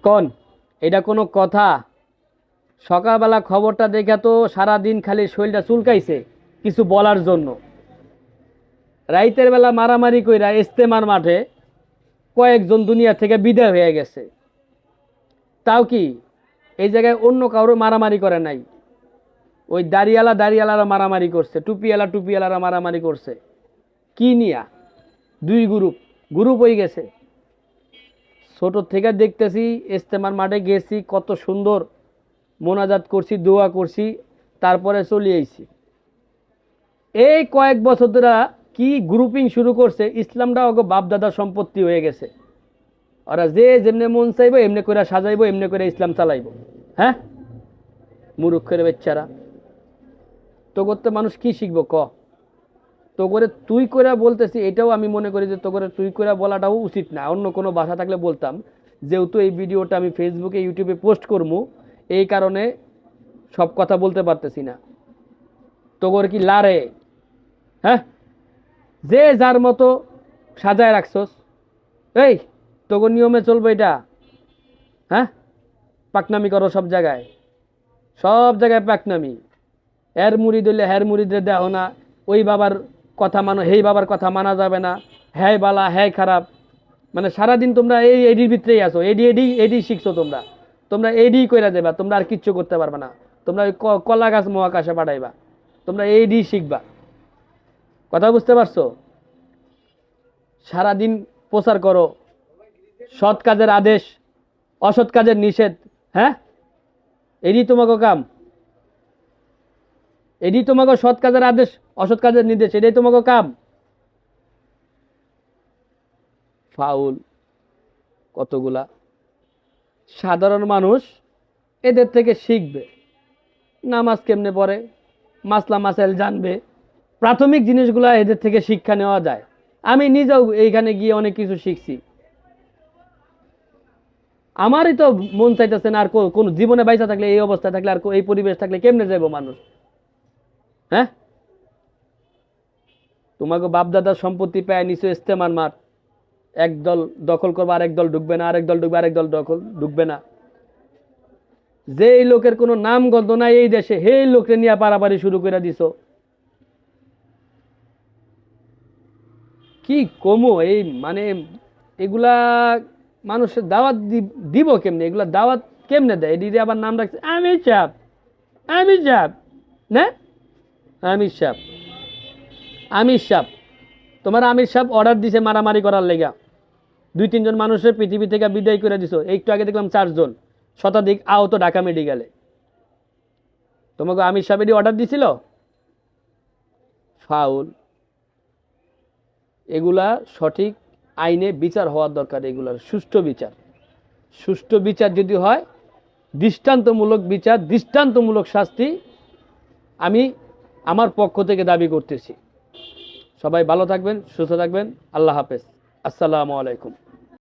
কোন এটা কোনো কথা? সকালবেলা খবরটা দেখে তো সারাদিন খালি শরীরটা চুলকাইছে কিছু বলার জন্য। রাইতের বেলা মারামারি কইরা ইস্তেমার মাঠে কয়েকজন দুনিয়া থেকে বিদায় হয়ে গেছে। তাও কি এই জায়গায় অন্য কারো মারামারি করে নাই, ওই দাড়িওয়ালারা মারামারি করছে, টুপিওয়ালারা মারামারি করছে। কি নিয়া? দুই গ্রুপ হয়ে গেছে। ছোট থেকে দেখতেছি, ইস্তেমার মাঠে গেছি, কত সুন্দর মোনাজাত করছি, দোয়া করছি, তারপরে চলে আইছি। এই কয়েক বছর ধরে কি গ্রুপিং শুরু করছে, ইসলামটা ওগো বাপদাদার সম্পত্তি হয়ে গেছে। ওরা যে যেমনে মন চাইবো এমনি করে সাজাইবো, এমনি করে ইসলাম চালাইবো। হ্যাঁ, মুরুক্ষের বাচ্চারা। তো করতে মানুষ কি শিখবো ক? তো করে তুই করে বলতেছি, এটাও আমি মনে করি যে তো করে তুই করে বলাটাও উচিত না। অন্য কোনো ভাষা থাকলে বলতাম, যেহেতু এই ভিডিওটা আমি ফেসবুকে ইউটিউবে পোস্ট করবো, এই কারণে সব কথা বলতে পারতেছি না। তো করে কি লারে? হ্যাঁ, যে যার মতো সাজায় রাখছস। এই তোর নিয়মে চলবে এটা? হ্যাঁ, পাকনামি করো সব জায়গায় পাকনামি। এর মুড়ি দিলে হ্যার মুড়িদের দেহ না, ওই বাবার কথা মানো, হেই বাবার কথা মানা যাবে না, হ্যাঁ বালা হ্যাঁ খারাপ। মানে সারাদিন তোমরা এই এডির ভিতরেই আছো, এডি শিখছো তোমরা। তোমরা এডি কইরা দেবা, তোমরা আর কিচ্ছু করতে পারবে না। তোমরা ওই কলা গাছ মহাকাশে পাঠাইবা, তোমরা এডি শিখবা। কথা বুঝতে পারছো? সারাদিন প্রচার করো সৎ কাজের আদেশ, অসৎ কাজের নিষেধ। হ্যাঁ, এডি তোমাকে কাম, এডি তোমাকে সৎ কাজের আদেশ, অসৎ কাজের নির্দেশ, এটাই তোমাকে কাম। ফাউল কতগুলা। সাধারণ মানুষ এদের থেকে শিখবে, নামাজ কেমনে পড়ে, মাসলা মাসাইল জানবে, প্রাথমিক জিনিসগুলা এদের থেকে শিক্ষা নেওয়া যায়। আমি নিজেও এইখানে গিয়ে অনেক কিছু শিখছি। আমারই তো মন চাইতেছে না আর কোন জীবনে বাইসা থাকলে, এই অবস্থায় থাকলে, আর এই পরিবেশ থাকলে কেমনে যাবো মানুষ? হ্যাঁ, তোমাকে বাপদাদার সম্পত্তি পেয়ে নিছো ইস্তেমার মাঠ, একদল দখল করবে, আরেক দল ঢুকবে না, আরেক দল ঢুকবে, আরেক দল ঢুকবে না। যেই লোকের কোনো নাম গন্ধ নাই এই দেশে, সেই লোককে নিয়ে পারাপারি শুরু করে দিছো। কি কমো এই মানে এগুলা মানুষের দাওয়াত দিব কেমনে? এগুলা দাওয়াত কেমনে দেয়? এদিকে আবার নাম রাখছে আমির সাহেব, না আমির সাহেব। তোমার আমির সাহেব অর্ডার দিছে মারামারি করার লেগা, 2-3 জন মানুষের পৃথিবী থেকে বিদায় করে দিছো। একটু আগে দেখলাম 4 জন, শতাধিক আহত ঢাকা মেডিকেলে। তোমাকে আমির সাহেবেরই অর্ডার দিছিল? ফাউল। এগুলা সঠিক আইনে বিচার হওয়ার দরকার। এগুলার সুষ্ঠু বিচার যদি হয়, দৃষ্টান্তমূলক বিচার, দৃষ্টান্তমূলক শাস্তি আমি আমার পক্ষ থেকে দাবি করতেছি। সবাই ভালো থাকবেন, সুস্থ থাকবেন। আল্লাহ হাফেজ। আসসালামু আলাইকুম।